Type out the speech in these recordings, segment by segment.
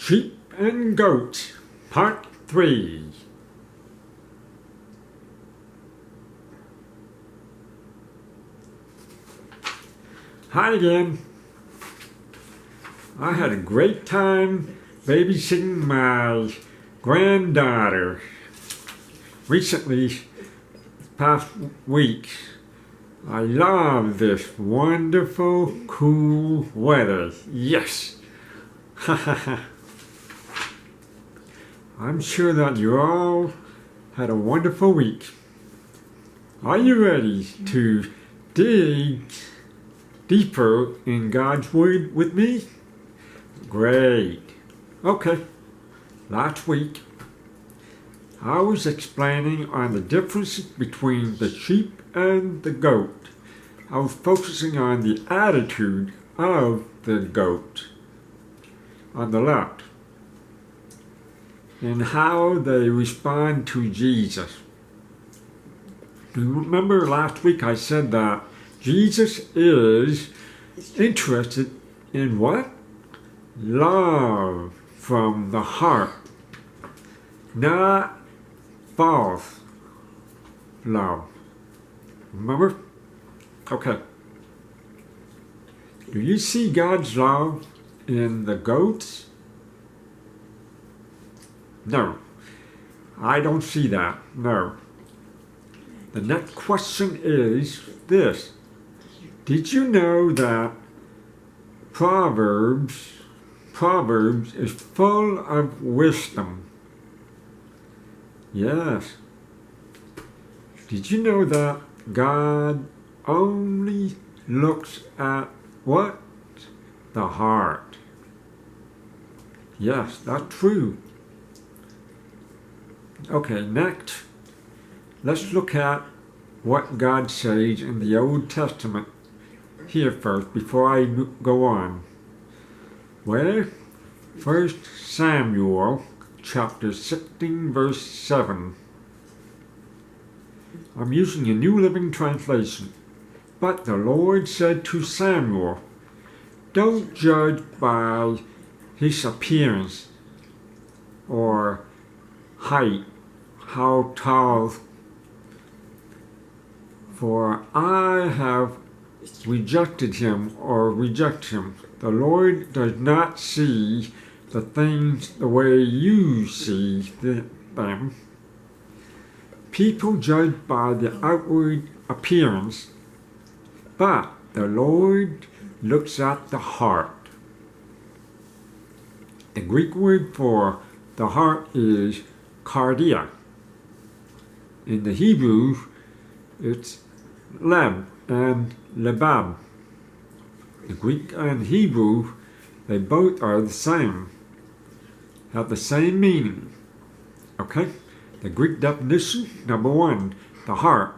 Sheep and Goats, Part 3. Hi again. I had a great time babysitting my granddaughter. Recently, this past week, I love this wonderful, cool weather. Yes! I'm sure that you all had a wonderful week. Are you ready to dig deeper in God's Word with me? Great. Okay. Last week, I was explaining on the differences between the sheep and the goat. I was focusing on the attitude of the goat on the left and how they respond to Jesus. Do you remember last week I said that Jesus is interested in what? Love from the heart, not false love. Remember? Okay. Do you see God's love in the goats? No. I don't see that. No. The next question is this. Did you know that Proverbs is full of wisdom? Yes. Did you know that God only looks at what? The heart. Yes, that's true. Okay, next, let's look at what God says in the Old Testament here first before I go on. Well, 1 Samuel chapter 16 verse 7. I'm using a New Living Translation. But the Lord said to Samuel, don't judge by his appearance or height, how tall, for I have rejected him or reject him. The Lord does not see the things the way you see them. People judge by the outward appearance, but the Lord looks at the heart. The Greek word for the heart is cardia. In the Hebrew, it's leb and lebab. The Greek and Hebrew, they both are the same, have the same meaning. Okay? The Greek definition, number 1, the heart.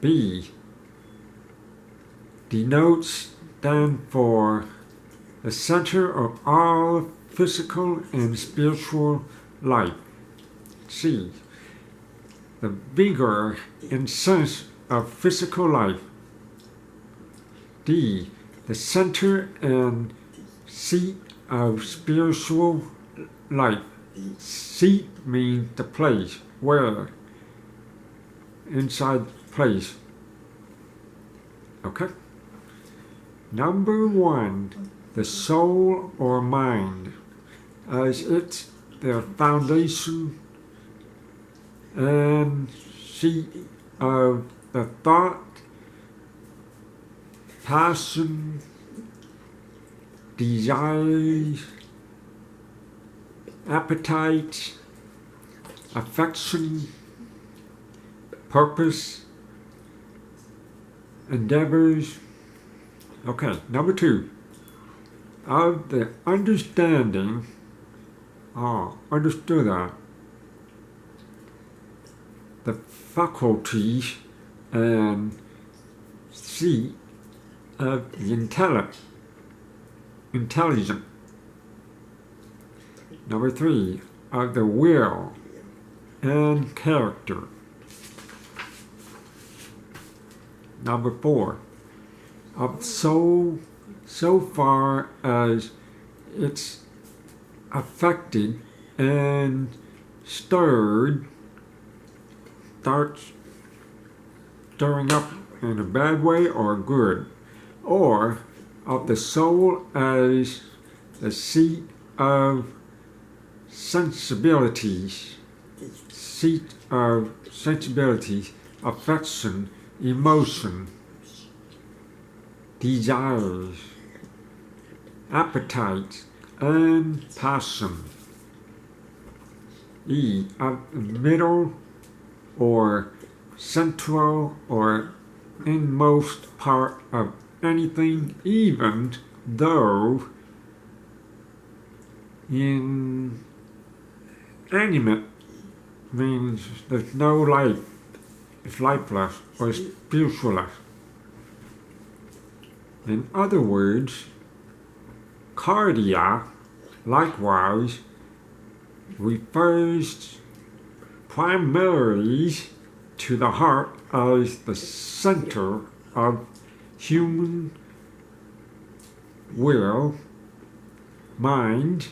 B, denotes stand for the center of all physical and spiritual life. C, the vigor and sense of physical life. D, the center and seat of spiritual life. Seat means the place, where, inside place. Okay? Number 1, the soul or mind, as it's the foundation and seat of the thought, passion, desires, appetite, affection, purpose, endeavors. Okay, number 2, of the understanding, understood that, the faculties and seat of the intelligent. Number 3, of the will and character. Number 4, of soul, so far as it's affected and starts stirring up in a bad way or good, or of the soul as the seat of sensibilities, affection, emotion, desires, appetite, and passion. E, of the middle or central or inmost part of anything, even though inanimate means there's no life, it's lifeless or spiritualless. In other words, cardia likewise refers primarily to the heart as the center of human will, mind,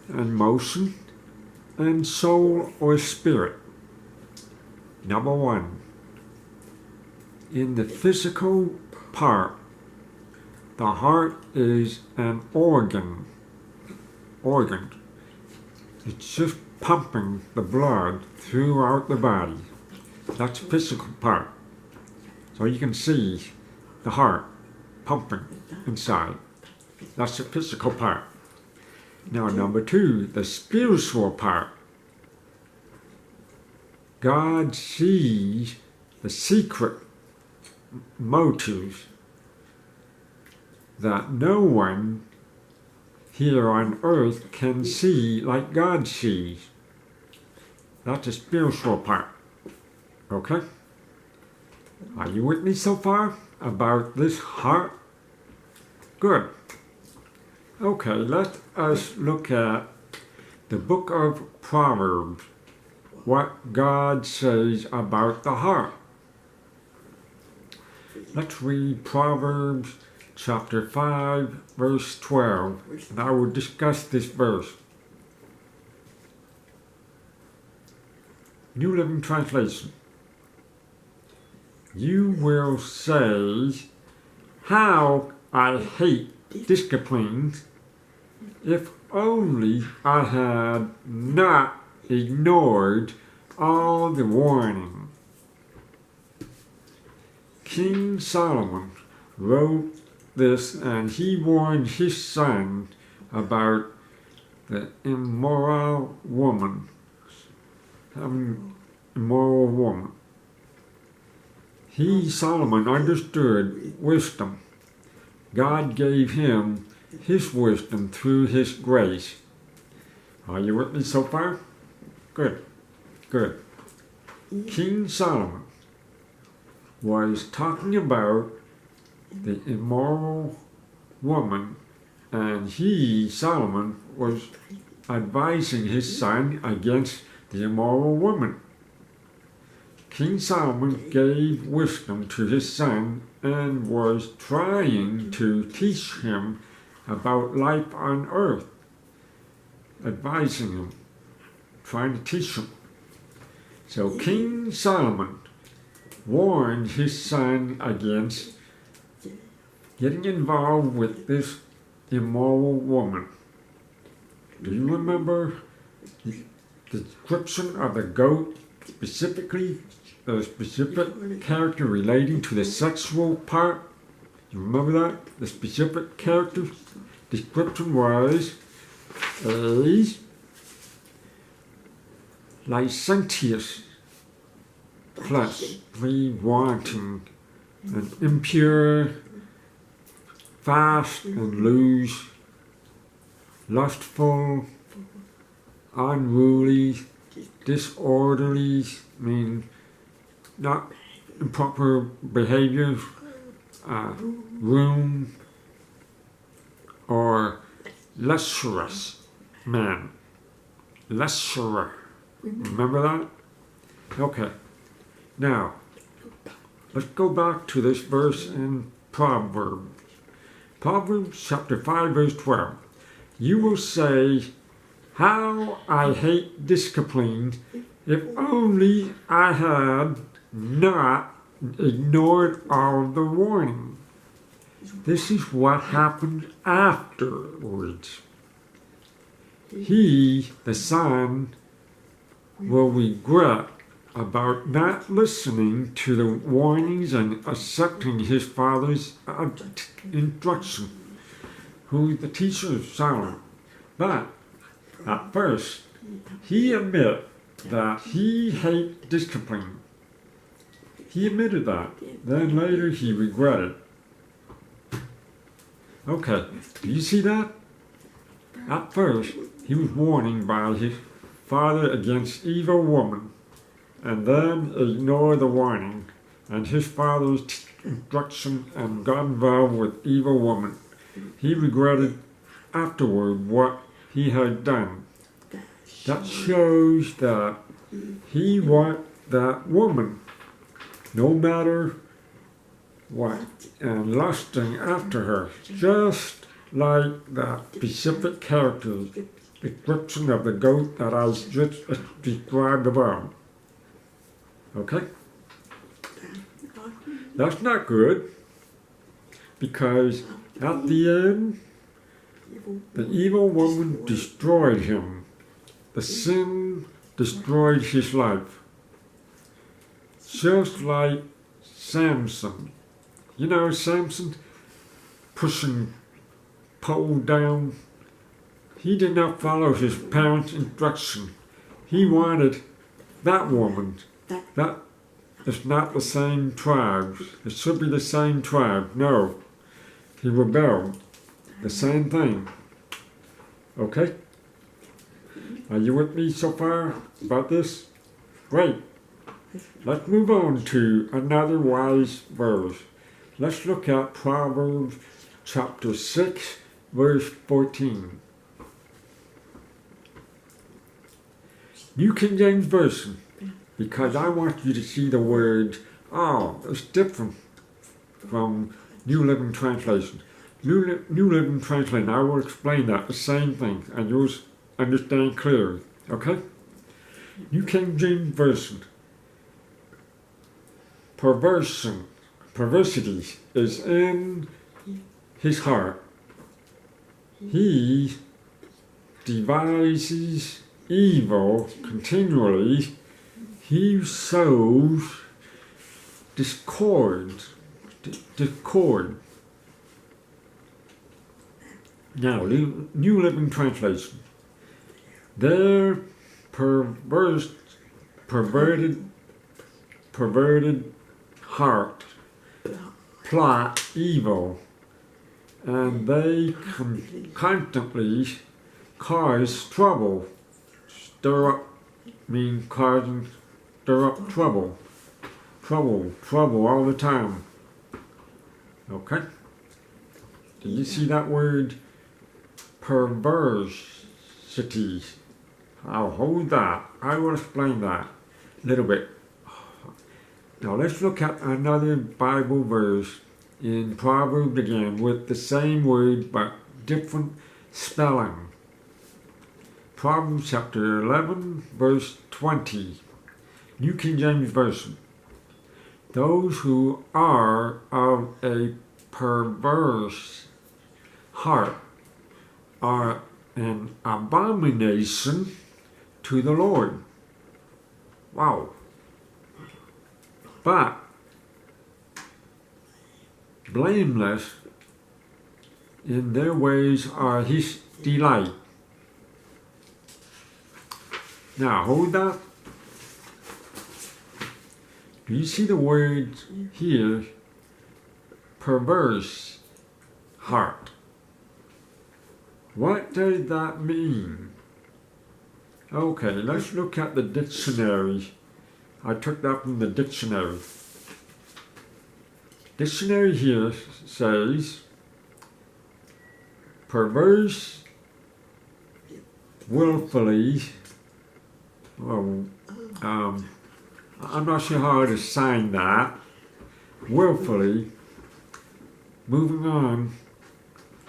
and motion, and soul or spirit. Number one, in the physical part, the heart is an organ. It's just pumping the blood throughout the body. That's the physical part. So you can see the heart pumping inside. That's the physical part. Now, number two, the spiritual part. God sees the secret motives that no one here on earth can see like God sees. That's the spiritual part. Okay? Are you with me so far about this heart? Good. Okay, let us look at the book of Proverbs, what God says about the heart. Let's read Proverbs chapter 5, verse 12, and I will discuss this verse. New Living Translation. You will say, how I hate discipline. If only I had not ignored all the warning. King Solomon wrote this, and he warned his son about the immoral woman. He, Solomon, understood wisdom. God gave him his wisdom through his grace. Are you with me so far? Good, good. King Solomon was talking about the immoral woman, and he, Solomon, was advising his son against the immoral woman. King Solomon gave wisdom to his son and was trying to teach him about life on earth, advising him, trying to teach him. So King Solomon warned his son against getting involved with this immoral woman. Do you remember the description of the goat, specifically the specific character relating to the sexual part? You remember that? The specific character description was a licentious, fleshly, wanting, and impure, fast and loose, lustful, unruly, disorderly, not improper behavior, room, or lecherous man. Lecherer. Remember that? Okay. Now, let's go back to this verse in Proverbs. Proverbs chapter 5, verse 12. You will say, How I hate discipline. If only I had not ignored all the warning. This is what happened afterwards. He, the son, will regret about not listening to the warnings and accepting his father's instruction, who the teacher is silent. But at first, he admitted that he hated discipline. He admitted that. Then later he regretted. Okay, do you see that? At first, he was warned by his father against evil woman, and then ignored the warning and his father's instruction and got involved with evil woman. He regretted afterward what he had done. That shows that he wanted that woman, no matter what, and lusting after her, just like that specific character description of the goat that I just described above. Okay? That's not good, because at the end, the evil woman destroyed him. The sin destroyed his life. Just like Samson. You know, Samson pushing pole down. He did not follow his parents' instruction. He wanted that woman. That is not the same tribe. It should be the same tribe. No. He rebelled. The same thing. Okay? Are you with me so far about this? Great. Let's move on to another wise verse. Let's look at Proverbs chapter 6, verse 14. New King James Version, because I want you to see the word, it's different from New Living Translation. New Living Translation, I will explain that, the same thing, and you'll understand clearly, okay? New King James Version. Perversity is in his heart. He devises evil continually. He sows discord. Now, New Living Translation. Their perverted heart plot evil, and they constantly cause trouble. Stir up trouble. Trouble all the time. Okay? Do you see that word? Perversity. I'll hold that. I will explain that a little bit. Now let's look at another Bible verse in Proverbs again with the same word but different spelling. Proverbs chapter 11, verse 20. New King James Version. Those who are of a perverse heart are an abomination to the Lord. Wow. But blameless in their ways are his delight. Now hold that. Do you see the word here? Perverse heart. What does that mean? Okay, let's look at the dictionary. I took that from the dictionary. Dictionary here says perverse, willfully. I'm not sure how to sign that. Willfully. Moving on.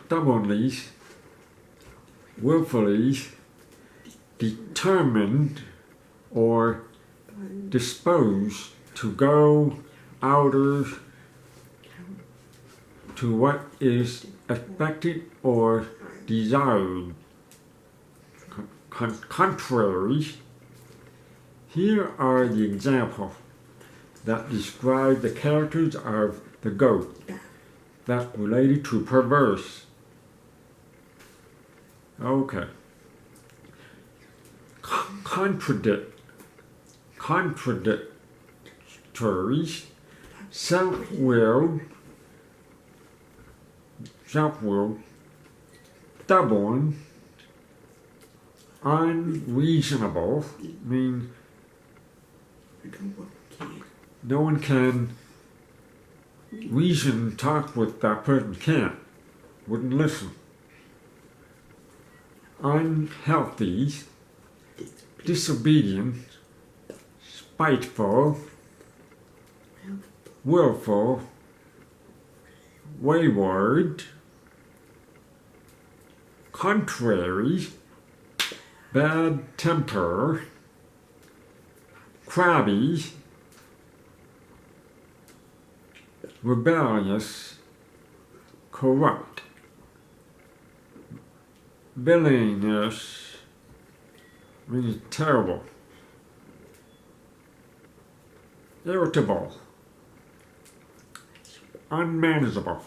Stubbornly. Willfully. determined or disposed to go out of to what is expected or desired. Contrary, here are the examples that describe the characters of the goat that related to perverse. Okay. Contradictory, self-willed, stubborn, unreasonable, mean no one can reason, talk with that person, can't, wouldn't listen. Unhealthy, disobedient, spiteful, willful, wayward, contrary, bad temper, crabby, rebellious, corrupt, villainous, means terrible, irritable, unmanageable,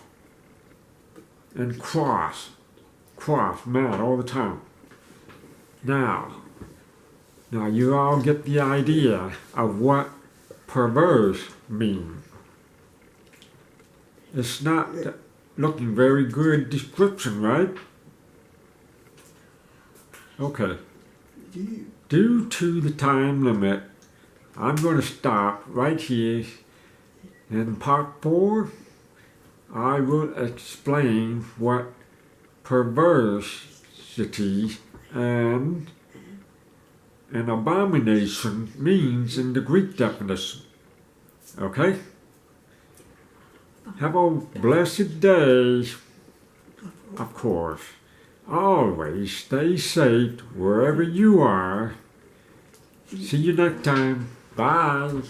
and cross, mad all the time. Now you all get the idea of what perverse means. It's not looking very good description, right? Okay. Due to the time limit, I'm going to stop right here. In part 4, I will explain what perversity and an abomination means in the Greek definition. Okay? Have a blessed day, of course. Always stay safe wherever you are. See you next time. Bye.